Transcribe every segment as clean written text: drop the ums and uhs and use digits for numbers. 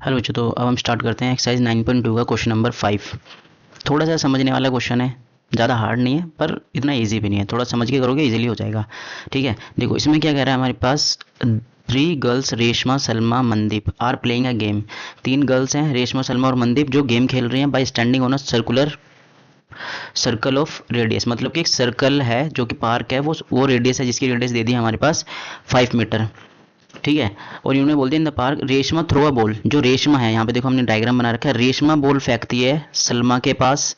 Hello बच्चों, तो अब हम स्टार्ट करते हैं एक्सरसाइज 9.2 का क्वेश्चन नंबर 5। थोड़ा सा समझने वाला क्वेश्चन है, ज़्यादा हार्ड नहीं है पर इतना इजी भी नहीं है। थोड़ा समझ के करोगे इजीली हो जाएगा। ठीक है, देखो इसमें क्या कह रहा है हमारे पास। 3 girls Reshma Salma Mandeep are playing a game. 3 girls हैं, रेशमा सलमा और मनदीप, जो गेम खेल रही हैं bye standing on a circular circle of radius. मतलब कि एक सर्कल है जो कि पार्क है, वो रेडियस है जिसकी रेडियस दे दी है हमारे पास 5 मीटर। ठीक है, और इन्होंने बोल दिया in the park Reshma throw a ball. जो रेशमा है, यहाँ पे देखो हमने डायग्राम बना रखा है। रेशमा बॉल फेंकती है सलमा के पास,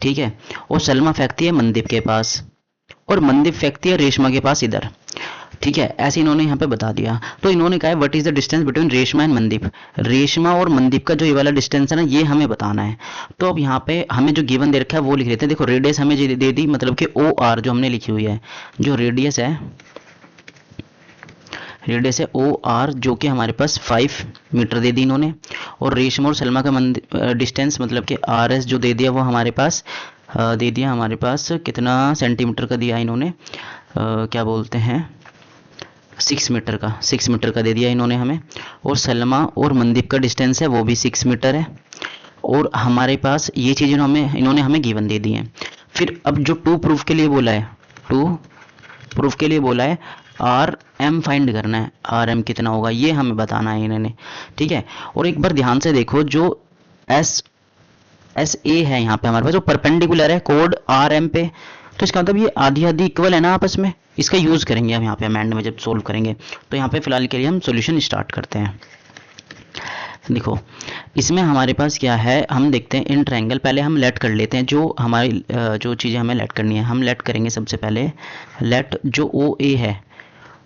ठीक है, और सलमा फेंकती है मनदीप के पास, और मनदीप फेंकती है रेशमा के पास इधर। ठीक है, ऐसे इन्होंने यहाँ पे बता दिया। तो इन्होंने कहा है what is the distance between Reshma and Mandeep. Reshma और मनदीप का जो ये वाला डिस्टेंस है ना, ये हमें बताना है। तो अब यहाँ पे हमें जो गिवन दे रखा है वो लिख लेते हैं। देखो रेडियस हमें दे दी, मतलब कि ओ आर जो हमने लिखी हुई है। जो रेडियस है ओ आर, जो कि हमारे पास 5 मीटर दे दी इन्होंने। और रेशमा और सलमा का डिस्टेंस मतलब कि आर एस जो दे दिया वो हमारे पास दे दिया हमारे पास कितना सेंटीमीटर का दिया इन्होंने, क्या बोलते हैं 6 मीटर का। 6 मीटर का दे दिया इन्होंने हमें। और सलमा और मनदीप का डिस्टेंस है वो भी 6 मीटर है। और हमारे पास ये चीज़ इन्होंने हमें गिवन दे दी है। फिर अब जो टू प्रूफ के लिए बोला है, टू प्रूफ के लिए बोला है आर एम फाइंड करना है। आर एम कितना होगा ये हमें बताना है इन्होंने। ठीक है, और एक बार ध्यान से देखो, जो एस एस ए है यहाँ पे हमारे पास जो परपेंडिकुलर है कोड आर एम पे, तो इसका मतलब ये आधी आधी इक्वल है ना आपस में। इसका यूज़ करेंगे हम यहाँ पे अमेंड में जब सोल्व करेंगे। तो यहाँ पे फिलहाल के लिए हम सॉल्यूशन स्टार्ट करते हैं। देखो इसमें हमारे पास क्या है, हम देखते हैं इन ट्रायंगल। पहले हम लेट कर लेते हैं जो हमारी जो चीज़ें हमें लेट करनी है। हम लेट करेंगे सबसे पहले। लेट जो ओ ए है,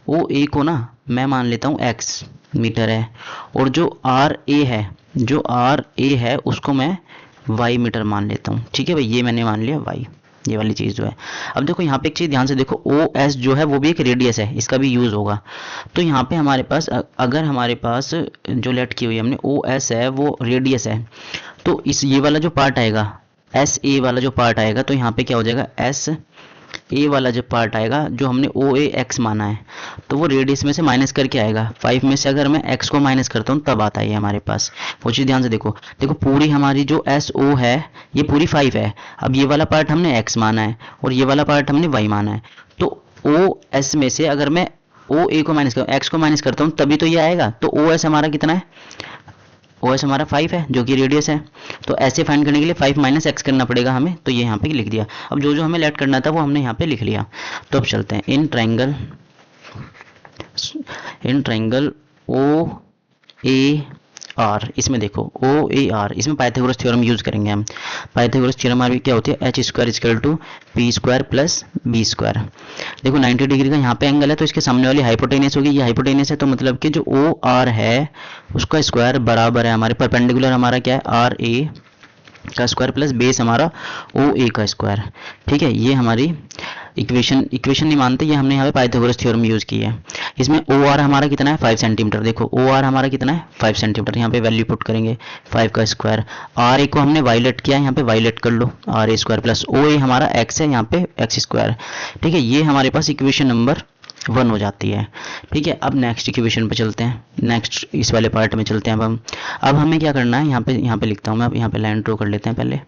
ओ ए को ना मैं मान लेता हूँ एक्स मीटर है। और जो आर ए है, जो आर ए है उसको मैं वाई मीटर मान लेता हूँ। ठीक है भाई, ये मैंने मान लिया वाई, ये वाली चीज़ जो है। अब देखो यहाँ पे एक चीज़ ध्यान से देखो, ओ एस जो है वो भी एक रेडियस है, इसका भी यूज़ होगा। तो यहाँ पे हमारे पास अगर हमारे पास जो लेट की हुई है हमने ओ एस है वो रेडियस है, तो इस ये वाला जो पार्ट आएगा एस ए वाला जो पार्ट आएगा, तो यहाँ पे क्या हो जाएगा एस ए वाला जो पार्ट आएगा जो हमने ओ ए एक्स माना है, तो वो रेडियस में से माइनस करके आएगा। 5 में से अगर मैं एक्स को माइनस करता हूँ तब आता है ये हमारे पास। वो चीज़ ध्यान से देखो। देखो पूरी हमारी जो एस ओ है ये पूरी 5 है। अब ये वाला पार्ट हमने एक्स माना है और ये वाला पार्ट हमने वाई माना है। तो ओ एस में से अगर मैं ओ ए को माइनस एक्स को माइनस करता हूँ तभी तो ये आएगा। तो ओ एस हमारा कितना है, ओ एस हमारा 5 है जो कि रेडियस है। तो ऐसे फाइंड करने के लिए 5 माइनस एक्स करना पड़ेगा हमें, तो ये यहाँ पे लिख दिया। अब जो जो हमें लेट करना था वो हमने यहाँ पे लिख लिया। तो अब चलते हैं in triangle O A R. इसमें देखो ओ ए आर, इसमें पाइथागोरस थ्योरम यूज करेंगे हम। पाइथागोरस थ्योरम हमारी क्या होती है, H square equal to P square plus B square. देखो 90 डिग्री का यहाँ पे एंगल है, तो इसके सामने वाली हाइपोटेनियस होगी, ये हाइपोटेनियस है, तो मतलब कि जो ओ आर है उसका स्क्वायर बराबर है हमारे परपेंडिकुलर हमारा क्या है आर ए का स्क्वायर प्लस बेस हमारा ओ ए का स्क्वायर। ठीक है, ये हमारी इक्वेशन नहीं मानते, ये हमने यहाँ पे पाइथागोरस थ्योरम यूज की है। इसमें ओ आर हमारा कितना है 5 सेंटीमीटर। देखो ओ आर हमारा कितना है 5 सेंटीमीटर, यहाँ पे वैल्यू पुट करेंगे 5 का स्क्वायर। आर ए को हमने वायलेट किया है, यहाँ पे वायलेट कर लो R A square plus O A हमारा एक्स है, यहाँ पे एक्स स्क्वायर। ठीक है, ये हमारे पास इक्वेशन नंबर 1 हो जाती है। ठीक है, अब नेक्स्ट इक्वेशन पे चलते हैं, नेक्स्ट इस वाले पार्ट में चलते हैं। अब हमें क्या करना है, यहाँ पे लिखता हूँ मैं। अब यहाँ पे लाइन ड्रॉ कर लेते हैं पहले।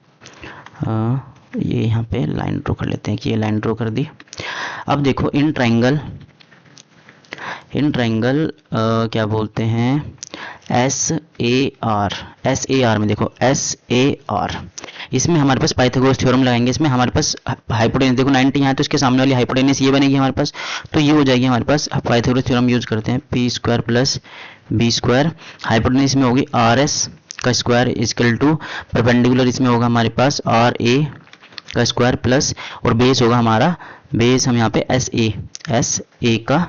ये यहाँ पे लाइन ड्रॉ कर लेते हैं कि ये लाइन ड्रॉ कर दी। अब देखो इन ट्रायंगल क्या बोलते हैं एस ए आर में देखो एस ए आर, इसमें हमारे पास पाइथागोरस थ्योरम लगाएंगे। इसमें हमारे पास हाइपोटेनस देखो 90 यहाँ है, तो इसके सामने वाली हाइपोटेनस ये बनेगी हमारे पास, तो ये हो जाएगी हमारे पास। पाइथागोरस थ्योरम यूज करते हैं, P square plus B square. Hypotenuse में होगी आर एस का स्क्वायर इजकल टू परपेंडिकुलर, इसमें होगा हमारे पास आर ए का स्क्वायर प्लस, और बेस होगा हमारा, बेस हम यहाँ पे एस ए का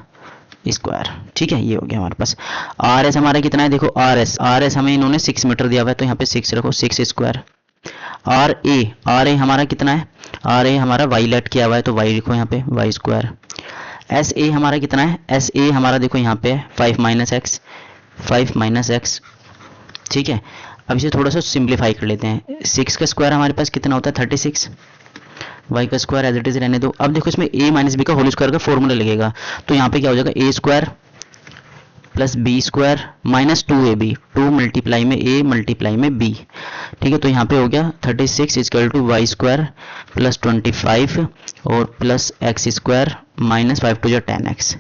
स्क्वायर। ठीक है, ये हो गया हमारे पास। आर एस हमारा कितना है, देखो आर एस हमें इन्होंने 6 मीटर दिया हुआ है, तो यहाँ पे 6 रखो, 6 स्क्वायर। आर ए हमारा कितना है, आर ए हमारा वाई लेट किया हुआ है, तो वाई लिखो यहाँ पे वाई स्क्वायर। एस ए हमारा कितना है, एस ए हमारा देखो यहाँ पे 5 माइनस एक्स। ठीक है, अब इसे थोड़ा सा सिंप्लीफाई कर लेते हैं। 6 का स्क्वायर हमारे पास कितना होता है 36, वाई का स्क्वायर एज इट इज रहने दो। अब देखो इसमें ए माइनस बी का होल स्क्वायर का फॉर्मूला लगेगा, तो यहाँ पे क्या हो जाएगा A square plus B square minus 2ab, 2 multiply में a मल्टीप्लाई में b। ठीक है, तो यहाँ पे हो गया 36 equal to Y square plus 25 और plus X square minus 5 two जो 10x।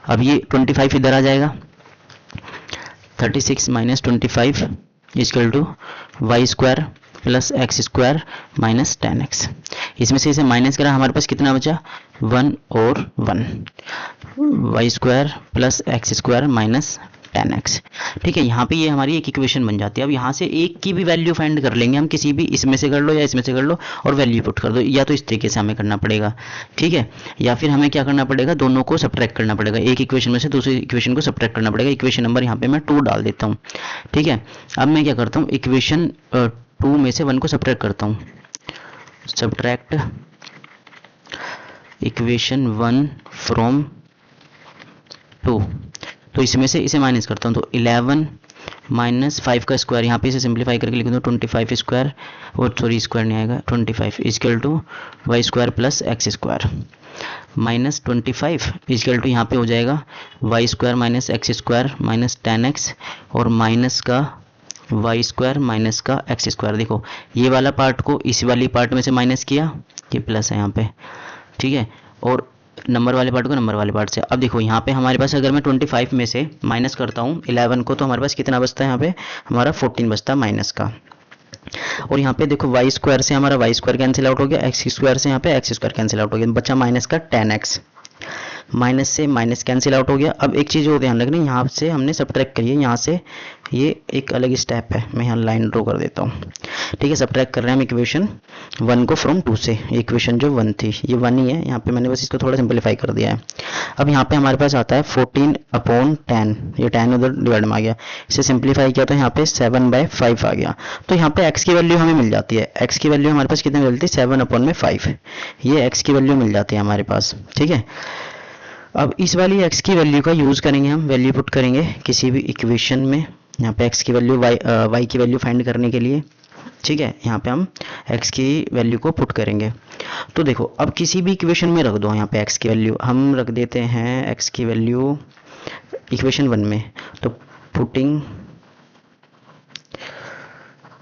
अब ये 25 इधर आ जाएगा, 36 minus 25 equal to Y square plus X square minus 10x। इसमें से इसे माइनस करा, हमारे पास कितना बचा 1 और 1, Y square plus X square minus 10x। ठीक है, यहाँ पे ये हमारी एक इक्वेशन बन जाती है। अब यहाँ से एक की भी वैल्यू फाइंड कर लेंगे हम, किसी भी, इसमें से कर लो या इसमें से कर लो और वैल्यू पुट कर दो, या तो इस तरीके से हमें करना पड़ेगा। ठीक है, या फिर हमें क्या करना पड़ेगा, दोनों को सब्ट्रैक्ट करना पड़ेगा, एक इक्वेशन में से दूसरी इक्वेशन को सब्ट्रैक्ट करना पड़ेगा। इक्वेशन नंबर यहाँ पे मैं 2 डाल देता हूँ। ठीक है, अब मैं क्या करता हूँ, इक्वेशन 2 में से 1 को सब्ट्रैक्ट करता हूँ, सब्ट्रैक्ट इक्वेशन 1 फ्रॉम 2। तो इसमें से इसे माइनस करता हूँ, तो 11 माइनस 5 का स्क्वायर, यहाँ पे इसे सिंप्लीफाई करके लिख दूँ 25 स्क्वायर, और सॉरी स्क्वायर नहीं आएगा, 25 equal to Y square plus X square minus 25 equal to यहाँ पे हो जाएगा Y square minus X square minus 10x और माइनस का वाई स्क्वायर माइनस का एक्स स्क्वायर। देखो ये वाला पार्ट को इस वाली पार्ट में से माइनस किया, ये प्लस है यहाँ पे। ठीक है, और नंबर वाले पार्ट को नंबर वाले पार्ट से। अब देखो यहाँ पे हमारे पास अगर मैं 25 में से माइनस करता हूँ 11 को, तो हमारे पास कितना बचता है, यहाँ पे हमारा 14 बचता है माइनस का। और यहाँ पे देखो वाई स्क्वायर से हमारा वाई स्क्वायर कैंसिल आउट हो गया, एक्स स्क्वायर से यहाँ पे एक्स स्क्वायर कैंसिल आउट हो गया, बचा माइनस का 10x, माइनस से माइनस कैंसिल आउट हो गया। अब एक चीज़ और ध्यान रखना, यहाँ से हमने सब्ट्रैक्ट करी है, यहाँ से ये एक अलग स्टेप है, मैं यहाँ लाइन ड्रॉ कर देता हूँ। ठीक है, सब्ट्रैक्ट कर रहे हैं हम इक्वेशन 1 को फ्रॉम 2 से। इक्वेशन जो 1 थी ये 1 ही है, यहाँ पे मैंने बस इसको थोड़ा सिंपलीफाई कर दिया है। अब यहाँ पे हमारे पास आता है 14/10, ये 10 उधर डिवाइड में आ गया, इसे सिंपलीफाई किया तो यहाँ पे 7/5 आ गया। तो यहाँ पे x की वैल्यू हमें मिल जाती है, x की वैल्यू हमारे पास कितनी मिलती है 7/5, ये x की वैल्यू मिल जाती है हमारे पास। ठीक है, अब इस वाली x की वैल्यू का यूज़ करेंगे हम, वैल्यू पुट करेंगे किसी भी इक्वेशन में, यहाँ पे x की वैल्यू y की वैल्यू फाइंड करने के लिए। ठीक है, यहाँ पे हम x की वैल्यू को पुट करेंगे। तो देखो अब किसी भी इक्वेशन में रख दो, यहाँ पे x की वैल्यू हम रख देते हैं, x की वैल्यू इक्वेशन 1 में, तो putting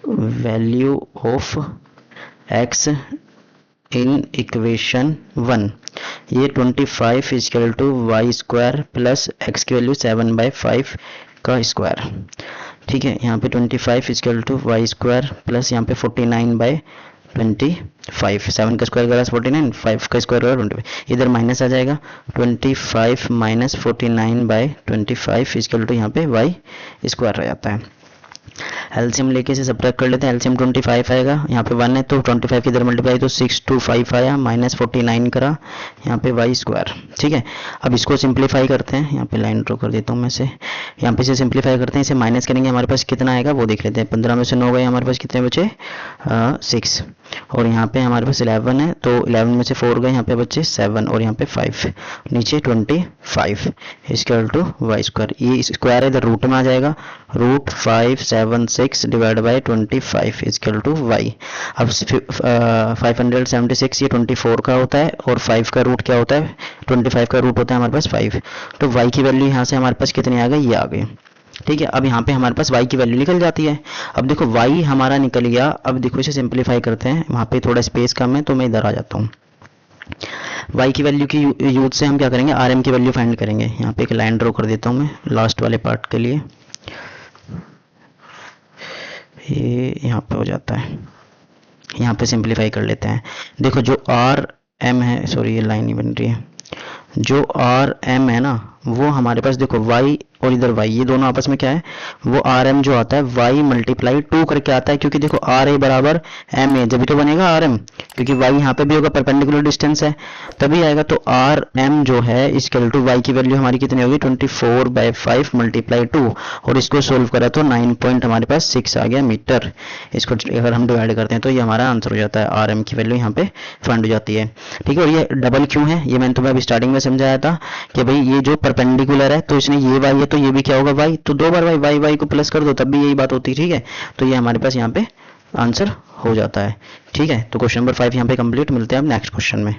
value of x in equation 1, ये 25 equal to Y square plus X की वैल्यू 7/5 का स्क्वायर। ठीक है, यहाँ पे 25 equal to Y square plus यहाँ पे 49/25, 7 का स्क्वायर करा 49, 5 का स्क्वायर करा 25, इधर माइनस आ जाएगा, 25 माइनस 49/25 इजकल टू यहाँ पे वाई स्क्वायर रह जाता है। एलसीएम लेके इसे सब्ट्रैक्ट कर लेते हैं, एलसीएम 25 आएगा, यहाँ पे 1 है तो 25 की इधर मल्टीप्लाई तो 625 आया, माइनस 49 करा यहाँ पे वाई स्क्वायर। ठीक है, अब इसको सिंप्लीफाई करते हैं, यहाँ पे लाइन ड्रॉ कर देता हूँ मैं से, यहाँ पे इसे सिंप्लीफाई करते हैं, इसे माइनस करेंगे, हमारे पास कितना आएगा वो देख लेते हैं। 15 में से 9 गए, हमारे पास कितने बचे 6, और यहाँ पे हमारे पास 11 है तो 11 में से 4 गए, यहाँ पे बचे 7 और यहाँ पे 5, नीचे 25 इक्वल टू वाई स्क्वायर, ये स्क्वायर इधर रूट में आ जाएगा, root 576 divide by 25 equal to Y. अब 576 ये 24 का होता है और 5 का रूट क्या होता है, 25 का रूट होता है हमारे पास 5, तो वाई की वैल्यू यहाँ से हमारे पास कितनी आ गई, ये आ गई। ठीक है, अब यहाँ पे हमारे पास y की वैल्यू निकल जाती है। अब देखो y हमारा निकल गया, अब देखो इसे सिंपलीफाई करते हैं, वहाँ पे थोड़ा स्पेस कम है तो मैं इधर आ जाता हूँ। y की वैल्यू की यूज से हम क्या करेंगे, rm की वैल्यू फाइंड करेंगे। यहाँ पे एक लाइन ड्रॉ कर देता हूँ मैं लास्ट वाले पार्ट के लिए, ये यहाँ पे हो जाता है, यहाँ पे सिंपलीफाई कर लेते हैं। देखो जो rm है, सॉरी ये लाइन नहीं बन रही है, जो rm है ना वो हमारे पास देखो y और इधर y, ये दोनों आपस में क्या है, वो rm जो आता है y मल्टीप्लाई 2 करके आता है, क्योंकि देखो ra बराबर ma, जब भी तो बनेगा rm, क्योंकि y यहाँ पे भी होगा, परपेंडिकुलर डिस्टेंस है तभी आएगा। तो rm जो है इक्वल टू y की वैल्यू हमारी कितनी होगी 24/5 मल्टीप्लाई 2, और इसको सोल्व करा तो 9 पॉइंट हमारे पास 6 आ गया मीटर। इसको अगर हम डिवाइड करते हैं तो ये हमारा आंसर हो जाता है, rm की वैल्यू यहाँ पे फाइंड हो जाती है। ठीक है, और ये डबल क्यों है, ये मैंने तुम्हें अभी स्टार्टिंग में समझाया था कि भाई ये जो परपेंडिकुलर है तो इसने ये y है तो ये भी क्या होगा y, तो 2 बार y को प्लस कर दो तब भी यही बात होती है। ठीक है, तो ये हमारे पास यहाँ पे आंसर हो जाता है। ठीक है, तो क्वेश्चन नंबर 5 यहाँ पे कंप्लीट, मिलते हैं अब नेक्स्ट क्वेश्चन में।